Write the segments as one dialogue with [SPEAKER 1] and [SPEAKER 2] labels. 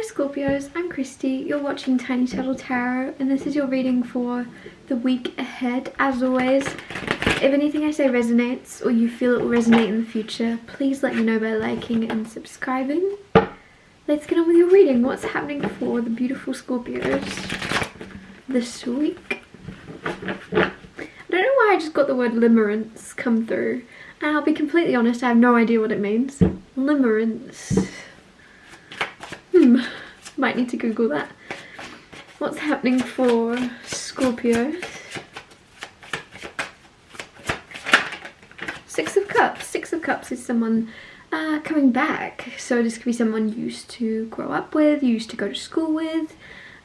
[SPEAKER 1] Scorpios, I'm Christy, you're watching Tiny Turtle Tarot, and this is your reading for the week ahead. As always, if anything I say resonates or you feel it will resonate in the future, please let me know by liking and subscribing. Let's get on with your reading. What's happening for the beautiful Scorpios this week? I don't know why I just got the word limerence come through, and I'll be completely honest, I have no idea what it means. Limerence. Might need to Google that. What's happening for Scorpios? Six of Cups. Six of Cups is someone coming back. So this could be someone you used to grow up with, you used to go to school with.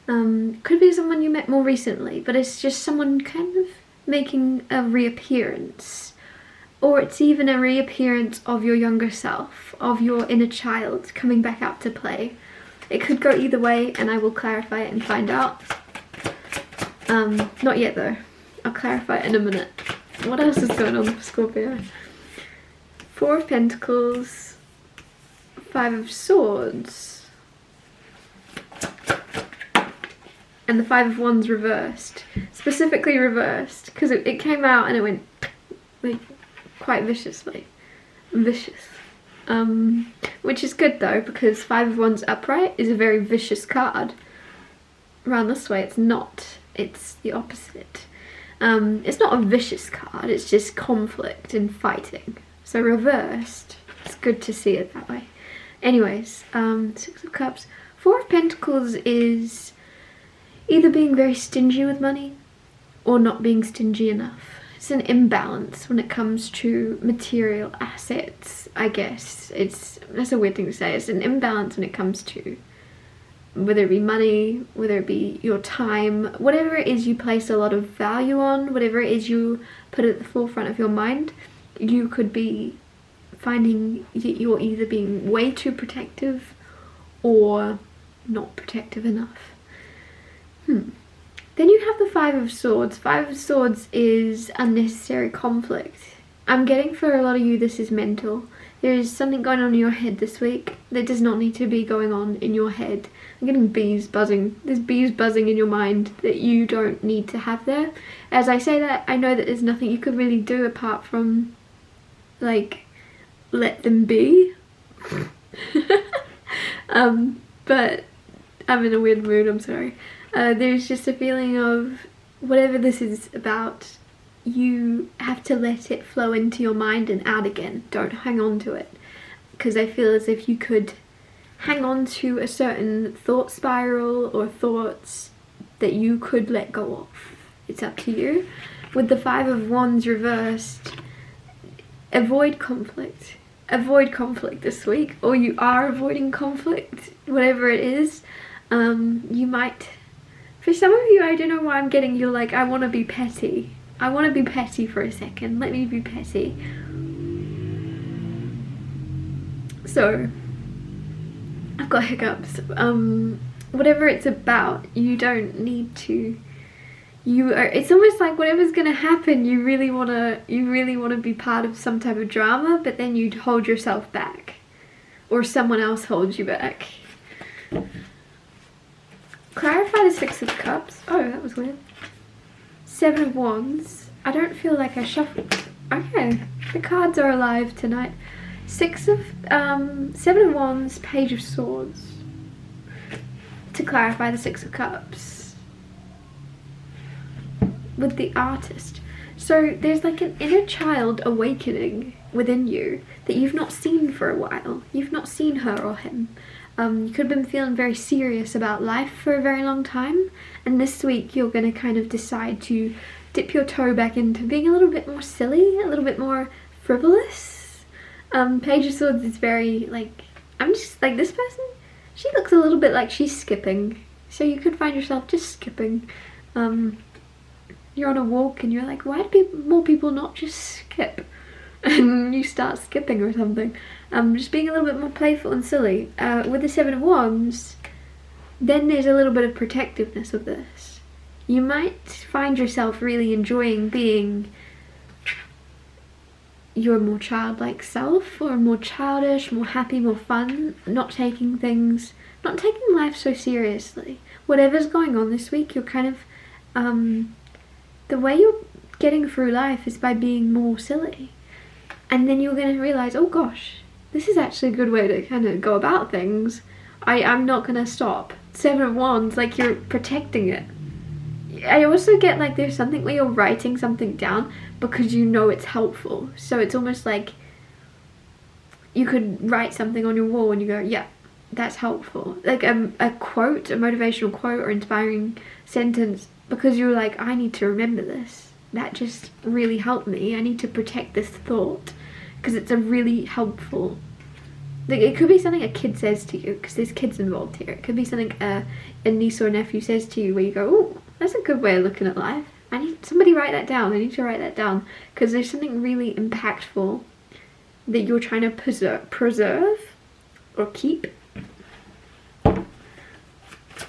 [SPEAKER 1] Could be someone you met more recently, but it's just someone kind of making a reappearance. Or it's even a reappearance of your younger self, of your inner child coming back out to play. It could go either way, and I will clarify it and find out. Not yet though. I'll clarify it in a minute. What else is going on for Scorpio? Four of Pentacles, Five of Swords, and the Five of Wands reversed. Specifically reversed, because it came out and it went like quite viciously. Vicious. Which is good though, because Five of Wands upright is a very vicious card. Around this way it's not. It's the opposite. It's not a vicious card, it's just conflict and fighting. So reversed, it's good to see it that way. Anyways, Six of Cups. Four of Pentacles is either being very stingy with money or not being stingy enough. It's an imbalance when it comes to material assets, I guess. That's a weird thing to say. It's an imbalance when it comes to whether it be money, whether it be your time, whatever it is you place a lot of value on, whatever it is you put at the forefront of your mind, you could be finding you're either being way too protective or not protective enough. Then you have the Five of Swords. Five of Swords is unnecessary conflict. I'm getting for a lot of you this is mental. There is something going on in your head this week that does not need to be going on in your head. I'm getting bees buzzing. There's bees buzzing in your mind that you don't need to have there. As I say that, I know that there's nothing you could really do apart from, like, let them be. But I'm in a weird mood, I'm sorry. There's just a feeling of whatever this is about, you have to let it flow into your mind and out again. Don't hang on to it, because I feel as if you could hang on to a certain thought spiral or thoughts that you could let go of. It's up to you. With the Five of Wands reversed, avoid conflict. Avoid conflict this week, or you are avoiding conflict, whatever it is. You might... For some of you, I don't know why I'm getting, you're like, I want to be petty. I want to be petty for a second. Let me be petty. So, I've got hiccups. Whatever it's about, you don't need to. It's almost like whatever's gonna happen, you really wanna be part of some type of drama, but then you hold yourself back, or someone else holds you back. Clarify the Six of Cups. Oh, that was weird. Seven of Wands. I don't feel like I shuffled. Okay, the cards are alive tonight. Seven of Wands, Page of Swords. To clarify the Six of Cups. With the Artist. So there's like an inner child awakening within you that you've not seen for a while. You've not seen her or him. You could have been feeling very serious about life for a very long time, and this week you're going to kind of decide to dip your toe back into being a little bit more silly, a little bit more frivolous. Page of Swords is very, like, I'm just, like, this person, she looks a little bit like she's skipping, so you could find yourself just skipping. You're on a walk and you're like, why do more people not just skip? And you start skipping or something. Just being a little bit more playful and silly. With the Seven of Wands, then there's a little bit of protectiveness of this. You might find yourself really enjoying being your more childlike self, or more childish, more happy, more fun, not taking things not taking life so seriously. Whatever's going on this week, you're kind of, the way you're getting through life is by being more silly. And then you're going to realize, oh gosh, this is actually a good way to kind of go about things. I'm not going to stop. Seven of Wands, like you're protecting it. I also get like there's something where you're writing something down because you know it's helpful. So it's almost like you could write something on your wall and you go, yeah, that's helpful. Like a quote, a motivational quote or inspiring sentence, because you're like, I need to remember this. That just really helped me. I need to protect this thought because it's a really helpful. Like it could be something a kid says to you, because there's kids involved here. It could be something a niece or nephew says to you where you go, oh, that's a good way of looking at life. I need somebody write that down. I need to write that down because there's something really impactful that you're trying to preserve or keep.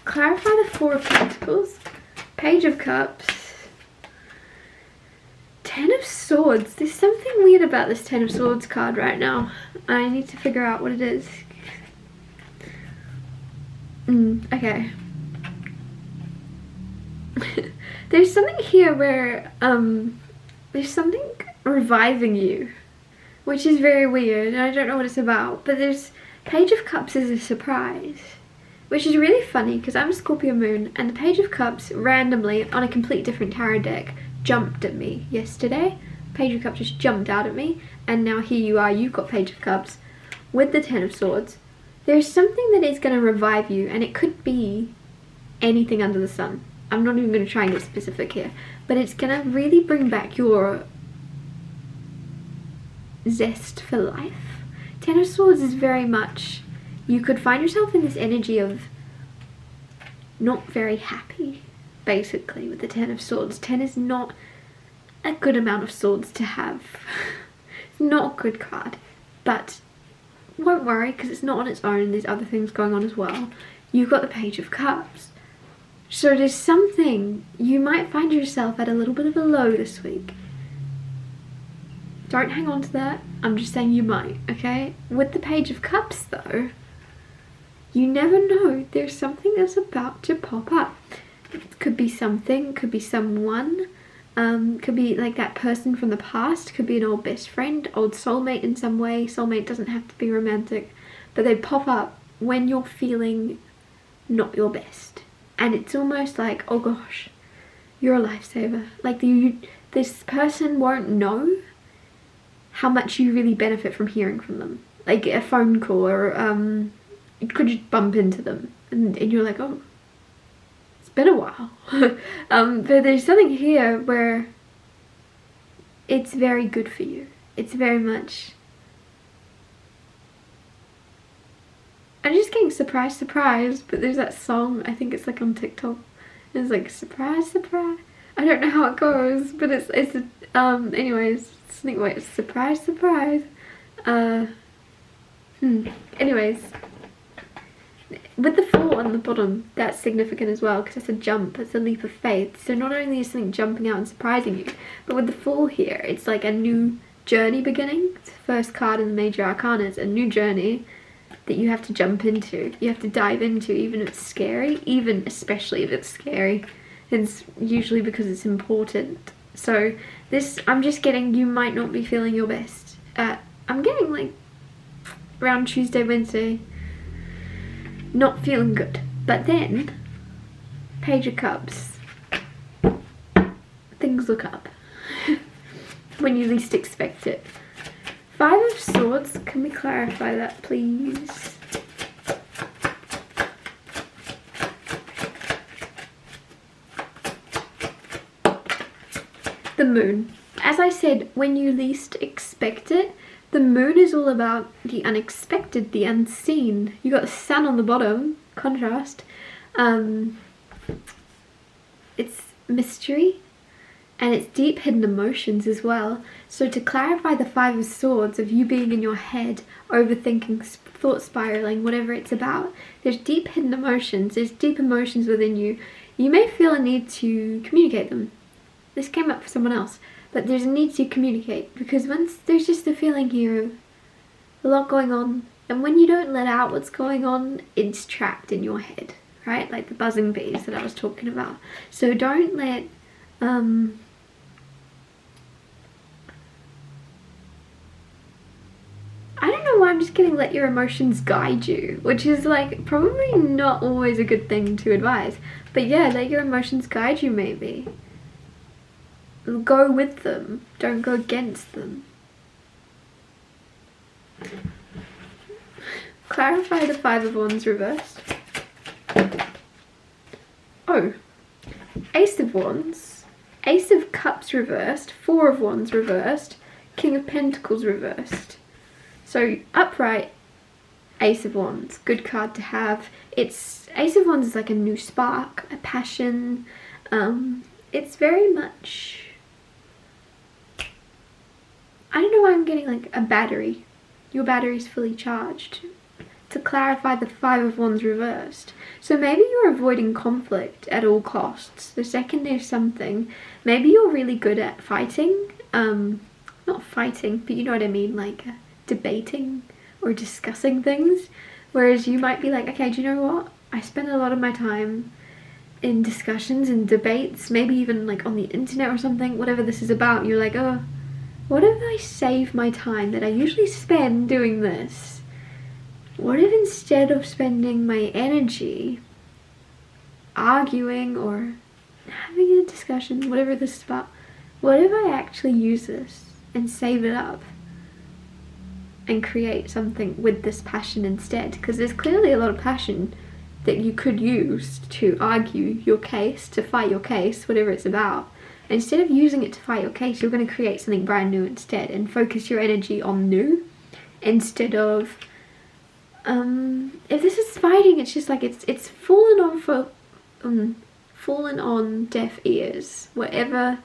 [SPEAKER 1] Clarify the Four of Pentacles, Page of Cups, Ten of Swords. There's something weird about this Ten of Swords card right now. I need to figure out what it is. Okay. There's something here where there's something reviving you, which is very weird, and I don't know what it's about. But there's Page of Cups is a surprise, which is really funny because I'm a Scorpio moon, and the Page of Cups randomly on a complete different tarot deck jumped at me yesterday. Page of Cups just jumped out at me, and now here you are, you've got Page of Cups with the Ten of Swords. There's something that is going to revive you, and it could be anything under the sun. I'm not even going to try and get specific here, but it's going to really bring back your zest for life. Ten of Swords is very much, you could find yourself in this energy of not very happy, basically, with the Ten of Swords. 10 is not a good amount of swords to have. It's not a good card, but won't worry because it's not on its own. There's other things going on as well. You've got the Page of Cups. So there's something, you might find yourself at a little bit of a low this week. Don't hang on to that. I'm just saying you might, okay? With the Page of Cups though, you never know. There's something that's about to pop up. It could be something, could be someone, could be like that person from the past, could be an old best friend, old soulmate in some way. Soulmate doesn't have to be romantic, but they pop up when you're feeling not your best. And it's almost like, oh gosh, you're a lifesaver. Like this person won't know how much you really benefit from hearing from them. Like a phone call, or you could just bump into them and you're like, oh, it's been a while. But there's something here where it's very good for you. It's very much, I'm just getting surprise, surprise, but there's that song, I think it's like on TikTok, it's like surprise, surprise. I don't know how it goes, but it's anyways, something where it's surprise, surprise. Anyways, with the Four on the bottom, that's significant as well because it's a jump, it's a leap of faith. So not only is something jumping out and surprising you, but with the Four here, it's like a new journey beginning. It's the first card in the major arcana. It's a new journey that you have to jump into, you have to dive into, even if it's scary, especially if it's scary. It's usually because it's important. So this, I'm just getting, you might not be feeling your best. I'm getting like around Tuesday, Wednesday, not feeling good. But then, Page of Cups, things look up when you least expect it. Five of Swords, can we clarify that please? The Moon. As I said, when you least expect it, the Moon is all about the unexpected, the unseen. You got the Sun on the bottom, contrast. It's mystery. And it's deep hidden emotions as well. So to clarify the Five of Swords of you being in your head, overthinking, thought spiraling, whatever it's about, there's deep hidden emotions, there's deep emotions within you. You may feel a need to communicate them. This came up for someone else, but there's a need to communicate because once there's just a feeling here of a lot going on, And when you don't let out what's going on, it's trapped in your head, right? Like the buzzing bees that I was talking about. So don't let, I don't know why I'm just getting let your emotions guide you, which is like probably not always a good thing to advise. But yeah, let your emotions guide you maybe. Go with them, don't go against them. Clarify the Five of Wands reversed. Oh, Ace of Wands, Ace of Cups reversed, Four of Wands reversed, King of Pentacles reversed. So upright, Ace of Wands, good card to have. It's Ace of Wands is like a new spark, a passion. It's very much, I don't know why I'm getting like a battery. Your battery's fully charged. To clarify the Five of Wands reversed. So maybe you're avoiding conflict at all costs. The second there's something, maybe you're really good at fighting. Not fighting, but you know what I mean, like debating or discussing things. Whereas you might be like, okay, do you know what? I spend a lot of my time in discussions and debates, maybe even like on the internet or something, whatever this is about. You're like, oh, what if I save my time that I usually spend doing this? What if instead of spending my energy arguing or having a discussion, whatever this is about, what if I actually use this and save it up and create something with this passion instead? Because there's clearly a lot of passion that you could use to argue your case, to fight your case, whatever it's about. Instead of using it to fight your case, you're going to create something brand new instead and focus your energy on new instead of if this is fighting, it's just like it's fallen on deaf ears. Whatever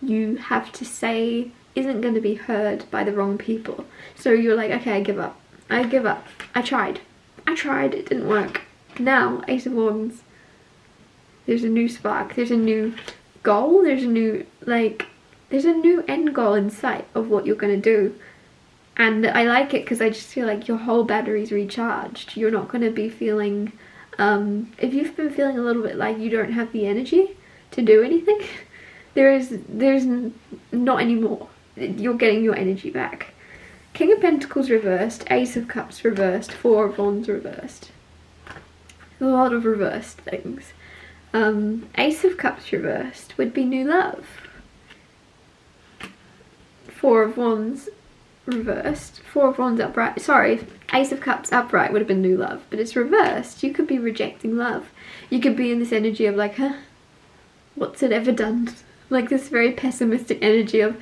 [SPEAKER 1] you have to say isn't going to be heard by the wrong people. So you're like, okay, I give up. I tried, it didn't work. Now, Ace of Wands, there's a new spark, there's a new goal, there's a new end goal in sight of what you're going to do. And I like it because I just feel like your whole battery's recharged. You're not going to be feeling, if you've been feeling a little bit like you don't have the energy to do anything, there's not anymore. You're getting your energy back. King of Pentacles reversed, Ace of Cups reversed, Four of Wands reversed. A lot of reversed things. Ace of Cups reversed would be new love. Four of Wands reversed, Four of Wands upright, sorry, Ace of Cups upright would have been new love, but it's reversed. You could be rejecting love. You could be in this energy of like, huh, what's it ever done? Like this very pessimistic energy of,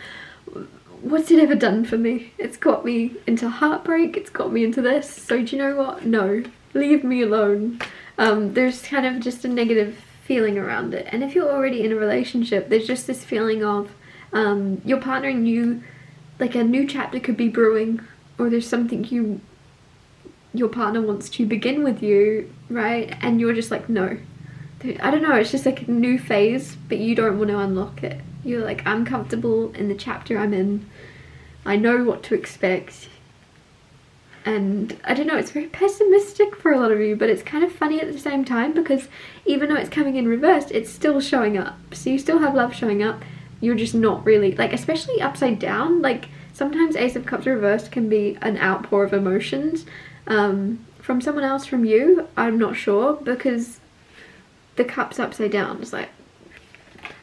[SPEAKER 1] what's it ever done for me? It's got me into heartbreak, it's got me into this, so do you know what? No, leave me alone. There's kind of just a negative feeling around it. And if you're already in a relationship, there's just this feeling of your partner and you, like a new chapter could be brewing, or there's something your partner wants to begin with you, right? And you're just like, no. I don't know, it's just like a new phase, but you don't want to unlock it. You're like, I'm comfortable in the chapter I'm in. I know what to expect. And I don't know, it's very pessimistic for a lot of you, but it's kind of funny at the same time because even though it's coming in reversed, it's still showing up. So you still have love showing up. You're just not really, like, especially upside down, like sometimes Ace of Cups reversed can be an outpour of emotions from someone else, from you, I'm not sure, because the cup's upside down. It's like,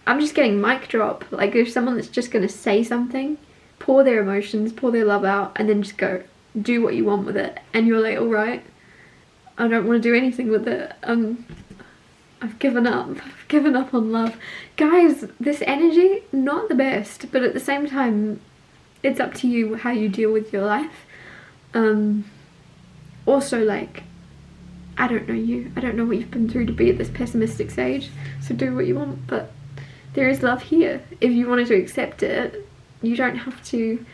[SPEAKER 1] I'm just getting mic drop. Like there's someone that's just going to say something, pour their emotions, pour their love out, and then just go do what you want with it. And you're like, all right, I don't want to do anything with it. I've given up. I've given up on love. Guys, this energy, not the best, but at the same time, it's up to you how you deal with your life. Also, like, I don't know you. I don't know what you've been through to be at this pessimistic stage, so do what you want, but there is love here. If you wanted to accept it, you don't have to,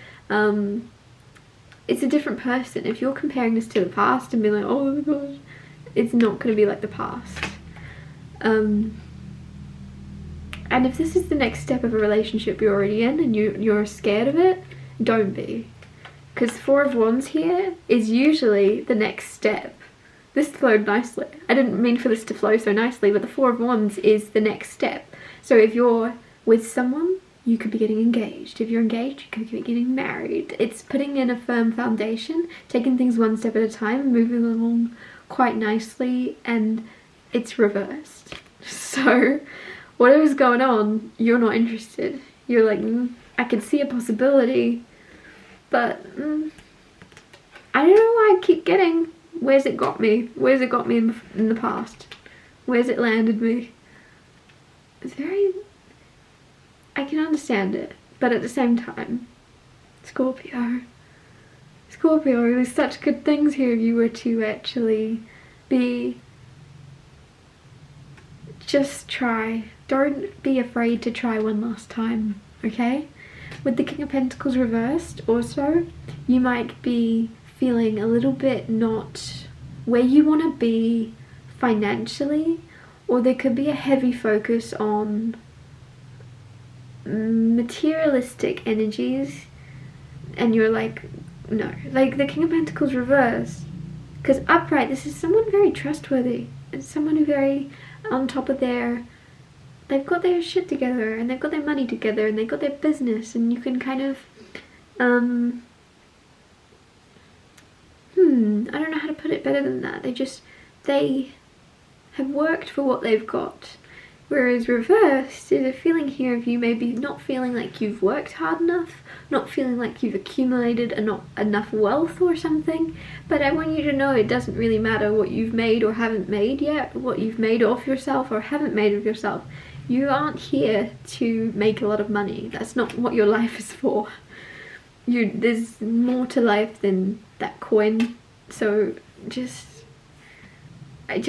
[SPEAKER 1] it's a different person. If you're comparing this to the past and being like, oh my gosh, it's not going to be like the past. And if this is the next step of a relationship you're already in and you're scared of it, don't be. Because Four of Wands here is usually the next step. This flowed nicely. I didn't mean for this to flow so nicely, but the Four of Wands is the next step. So if you're with someone, you could be getting engaged. If you're engaged, you could be getting married. It's putting in a firm foundation, taking things one step at a time, moving along quite nicely, and it's reversed. So whatever's going on, you're not interested. You're like, I can see a possibility, but I don't know why I keep getting, where's it got me? Where's it got me in the past? Where's it landed me? It's very, I can understand it, but at the same time, Scorpio, there's such good things here if you were to actually just try. Don't be afraid to try one last time, okay? With the King of Pentacles reversed also, you might be feeling a little bit not where you want to be financially, or there could be a heavy focus on materialistic energies, and you're like, no. Like the King of Pentacles reversed, because upright, this is someone very trustworthy. It's someone who very on top of they've got their shit together, and they've got their money together, and they've got their business, and you can kind of I don't know how to put it better than that. They have worked for what they've got. Whereas reversed, there's a feeling here of you maybe not feeling like you've worked hard enough, not feeling like you've accumulated enough wealth or something. But I want you to know it doesn't really matter what you've made or haven't made yet, what you've made of yourself or haven't made of yourself. You aren't here to make a lot of money. That's not what your life is for. There's more to life than that coin. So just, I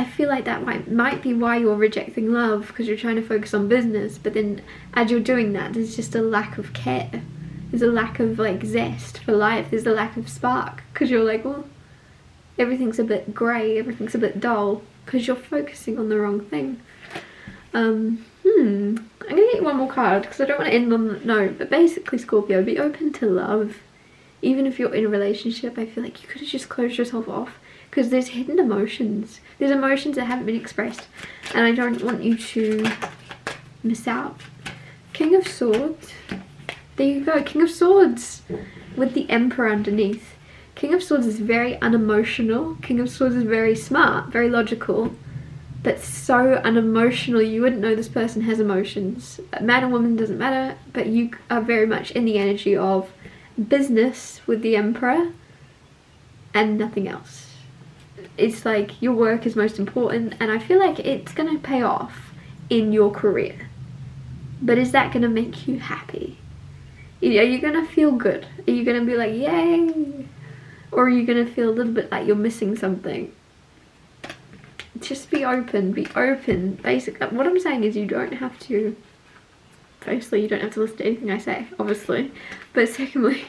[SPEAKER 1] feel like that might be why you're rejecting love, because you're trying to focus on business, but then as you're doing that, there's just a lack of care. There's a lack of like zest for life. There's a lack of spark, because you're like, well, everything's a bit grey, everything's a bit dull, because you're focusing on the wrong thing. I'm gonna get one more card, because I don't want to end on that note, but basically, Scorpio, be open to love. Even if you're in a relationship, I feel like you could have just closed yourself off, because there's hidden emotions. There's emotions that haven't been expressed, and I don't want you to miss out. King of Swords. There you go, King of Swords with the Emperor underneath. King of Swords is very unemotional. King of Swords is very smart, very logical, but so unemotional you wouldn't know this person has emotions. Man or woman doesn't matter, but you are very much in the energy of business with the Emperor and nothing else. It's like your work is most important, and I feel like it's going to pay off in your career. But is that going to make you happy? Are you going to feel good? Are you going to be like, yay? Or are you going to feel a little bit like you're missing something? Just be open, Basically, what I'm saying is you don't have to, firstly, you don't have to listen to anything I say, obviously. But secondly,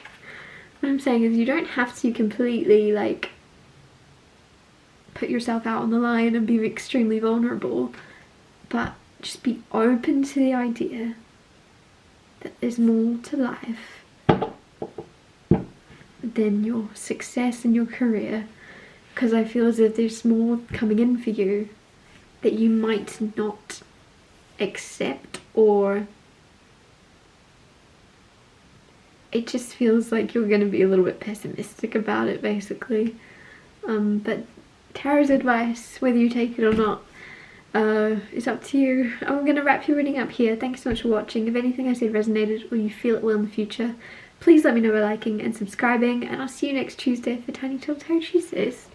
[SPEAKER 1] what I'm saying is you don't have to completely, like, put yourself out on the line and be extremely vulnerable, but just be open to the idea that there's more to life than your success in your career, because I feel as if there's more coming in for you that you might not accept, or it just feels like you're going to be a little bit pessimistic about it, basically. But tarot's advice, whether you take it or not, is up to you. I'm going to wrap your reading up here. Thanks so much for watching. If anything I said resonated or you feel it will in the future, please let me know by liking and subscribing, and I'll see you next Tuesday for Tiny Talk Tarot Tuesdays.